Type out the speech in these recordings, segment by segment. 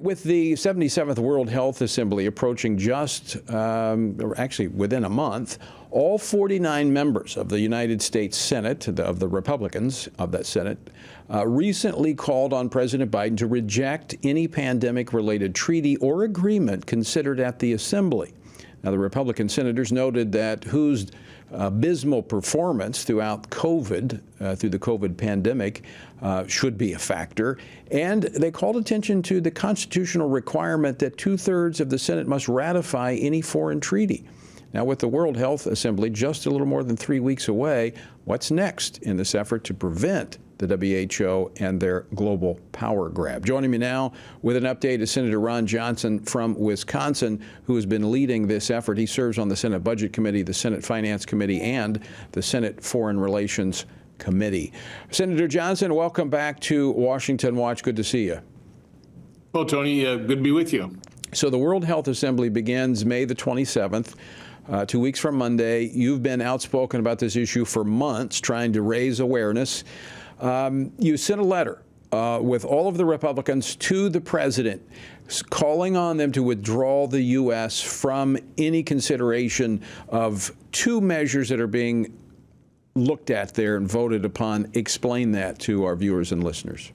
With the 77th World Health Assembly approaching or actually within a month, all 49 members of the United States Senate, of the Republicans of that Senate, recently called on President Biden to reject any pandemic-related treaty or agreement considered at the Assembly. Now, the Republican senators noted that WHO's abysmal performance throughout COVID, through the COVID pandemic, should be a factor. And they called attention to the constitutional requirement that 2/3 of the Senate must ratify any foreign treaty. Now, with the World Health Assembly just a little more than 3 weeks away, what's next in this effort to prevent the WHO and their global power grab? Joining me now with an update is Senator Ron Johnson from Wisconsin, who has been leading this effort. He serves on the Senate Budget Committee, the Senate Finance Committee, and the Senate Foreign Relations Committee. Senator Johnson, welcome back to Washington Watch. Good to see you. Well, Tony, good to be with you. So the World Health Assembly begins May the 27th. 2 weeks from Monday. You've been outspoken about this issue for months, trying to raise awareness. You sent a letter with all of the Republicans to the president, calling on them to withdraw the U.S. from any consideration of two measures that are being looked at there and voted upon. Explain that to our viewers and listeners.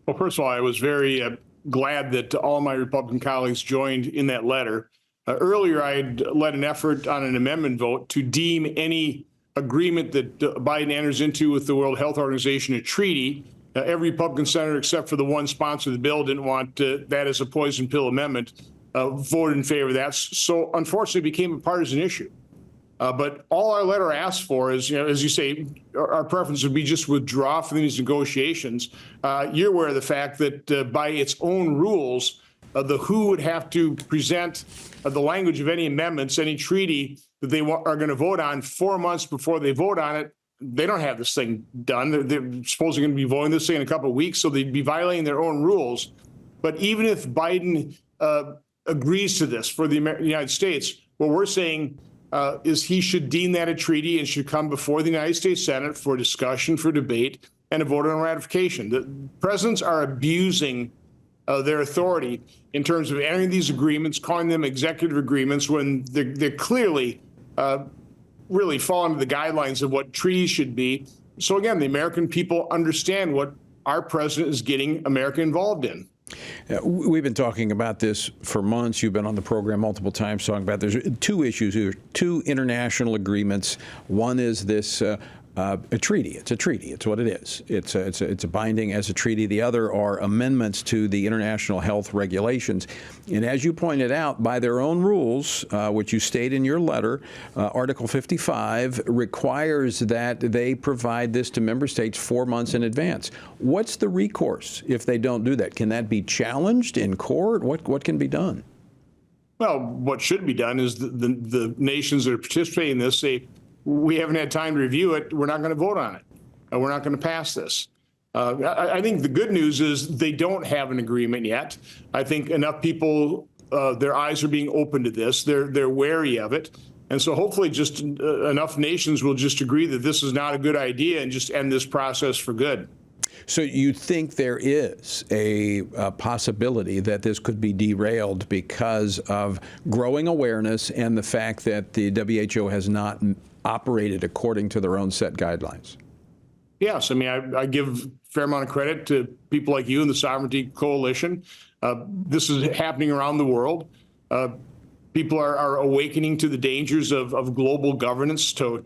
Well, first of all, I was very glad that all my Republican colleagues joined in that letter. Earlier, I had led an effort on an amendment vote to deem any agreement that Biden enters into with the World Health Organization a treaty. Every Republican senator, except for the one sponsor of the bill, didn't want that as a poison pill amendment, voted in favor of that. So, unfortunately, it became a partisan issue. But all our letter asks for is, as you say, our preference would be just withdraw from these negotiations. You're aware of the fact that by its own rules, the WHO would have to present the language of any amendments, any treaty that they are going to vote on 4 months before they vote on it. They don't have this thing done. They're supposedly going to be voting this thing in a couple of weeks, so they'd be violating their own rules. But even if Biden agrees to this for the United States, what we're saying is he should deem that a treaty and should come before the United States Senate for discussion, for debate, and a vote on ratification. The presidents are abusing their authority in terms of entering these agreements, calling them executive agreements when they're clearly really fall into the guidelines of what treaties should be. So again, the American people understand what our president is getting America involved in. We've been talking about this for months. You've been on the program multiple times talking about there's two issues here, two international agreements. One is this a treaty. It's a treaty. It's what it is. It's a binding as a treaty. The other are amendments to the international health regulations. And as you pointed out, by their own rules, which you state in your letter, Article 55 requires that they provide this to member states 4 months in advance. What's the recourse if they don't do that? Can that be challenged in court? What can be done? Well, what should be done is the nations that are participating in this say, we haven't had time to review it. We're not going to vote on it. We're not going to pass this. I think the good news is they don't have an agreement yet. I think enough people, their eyes are being open to this. They're wary of it. And so hopefully just enough nations will just agree that this is not a good idea and just end this process for good. So you think there is a possibility that this could be derailed because of growing awareness and the fact that the WHO has not operated according to their own set guidelines? Yes. I mean, I give a fair amount of credit to people like you and the Sovereignty Coalition. This is happening around the world. People are awakening to the dangers of global governance, to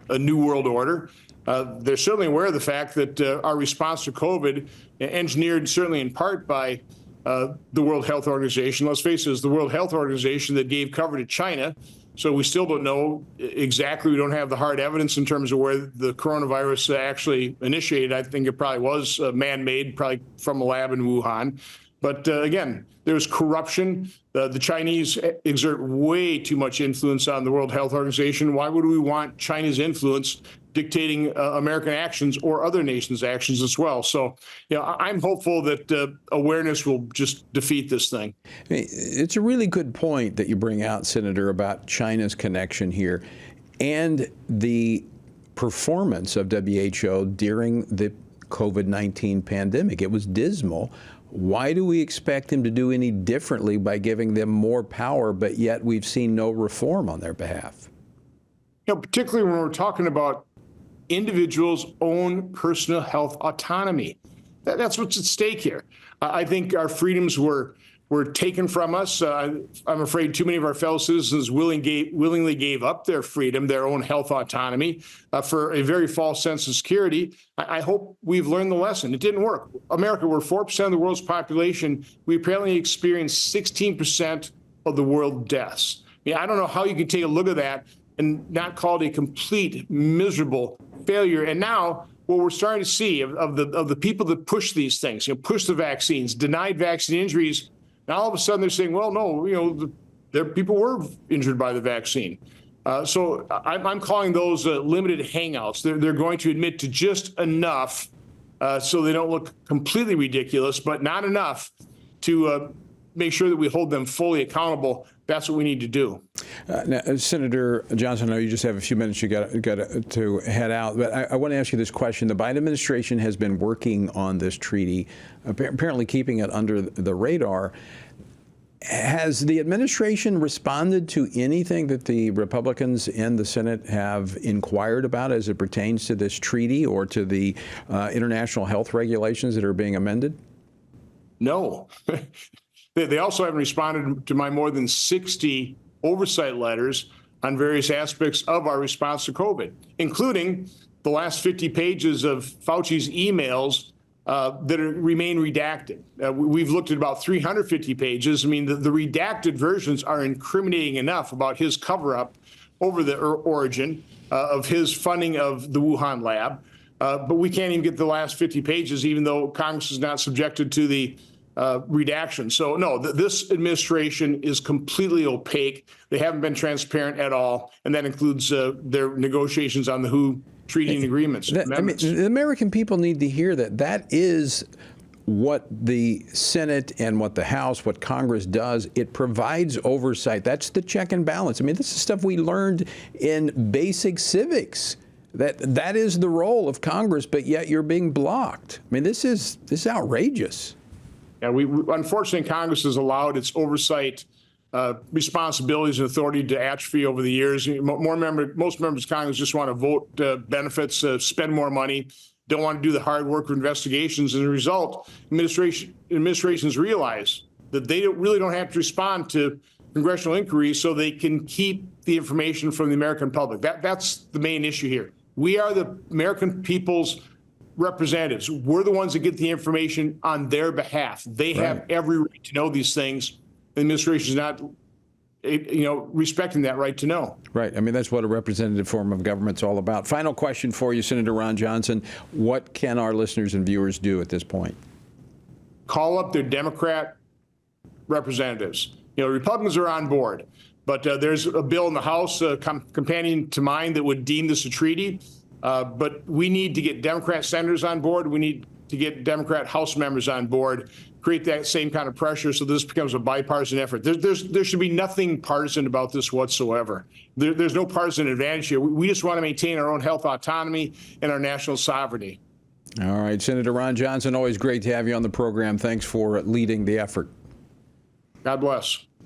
a new world order. They're certainly aware of the fact that our response to COVID, engineered certainly in part by the World Health Organization, let's face it, is the World Health Organization that gave cover to China. So we still don't know exactly. We don't have the hard evidence in terms of where the coronavirus actually initiated. I think it probably was man-made, probably from a lab in Wuhan. But again, there's corruption. The Chinese exert way too much influence on the World Health Organization. Why would we want China's influence dictating American actions or other nations' actions as well? So, I'm hopeful that awareness will just defeat this thing. It's a really good point that you bring out, Senator, about China's connection here and the performance of WHO during the COVID-19 pandemic. It was dismal. Why do we expect him to do any differently by giving them more power, but yet we've seen no reform on their behalf? Particularly when we're talking about individuals' own personal health autonomy. That's what's at stake here. I think our freedoms were taken from us. I'm afraid too many of our fellow citizens willingly gave up their freedom, their own health autonomy, for a very false sense of security. I hope we've learned the lesson. It didn't work. America, we're 4% of the world's population. We apparently experienced 16% of the world deaths. I don't know how you can take a look at that and not call it a complete miserable failure. And now what we're starting to see of the people that push these things, push the vaccines, denied vaccine injuries, now all of a sudden they're saying, well, no, their people were injured by the vaccine. So I'm calling those limited hangouts. They're going to admit to just enough so they don't look completely ridiculous, but not enough to make sure that we hold them fully accountable. That's what we need to do. Now, Senator Johnson, I know you just have a few minutes. You got to head out, but I want to ask you this question. The Biden administration has been working on this treaty, apparently keeping it under the radar. Has the administration responded to anything that the Republicans in the Senate have inquired about as it pertains to this treaty or to the international health regulations that are being amended? No. They also haven't responded to my more than 60 oversight letters on various aspects of our response to COVID, including the last 50 pages of Fauci's emails that remain redacted. We've looked at about 350 pages. I mean, the redacted versions are incriminating enough about his cover-up over the origin of his funding of the Wuhan lab. But we can't even get the last 50 pages, even though Congress is not subjected to the redaction. So no, this administration is completely opaque. They haven't been transparent at all, and that includes their negotiations on the WHO treaty and agreements. I mean, the American people need to hear that. That is what the Senate and what the House, what Congress does. It provides oversight. That's the check and balance. I mean, this is stuff we learned in basic civics. That is the role of Congress, but yet you're being blocked. I mean, this is outrageous. Yeah, we unfortunately, Congress has allowed its oversight responsibilities and authority to atrophy over the years. Most members of Congress just want to vote benefits, spend more money, don't want to do the hard work of investigations. As a result, administrations realize that they really don't have to respond to congressional inquiries so they can keep the information from the American public. That's the main issue here. We are the American people's representatives. We're the ones that get the information on their behalf. They have every right to know these things. The administration is not, respecting that right to know. Right. I mean, that's what a representative form of government's all about. Final question for you, Senator Ron Johnson. What can our listeners and viewers do at this point? Call up their Democrat representatives. Republicans are on board, but there's a bill in the House companion to mine that would deem this a treaty. But we need to get Democrat senators on board. We need to get Democrat House members on board, create that same kind of pressure so this becomes a bipartisan effort. There should be nothing partisan about this whatsoever. There's no partisan advantage here. We just want to maintain our own health autonomy and our national sovereignty. All right, Senator Ron Johnson, always great to have you on the program. Thanks for leading the effort. God bless.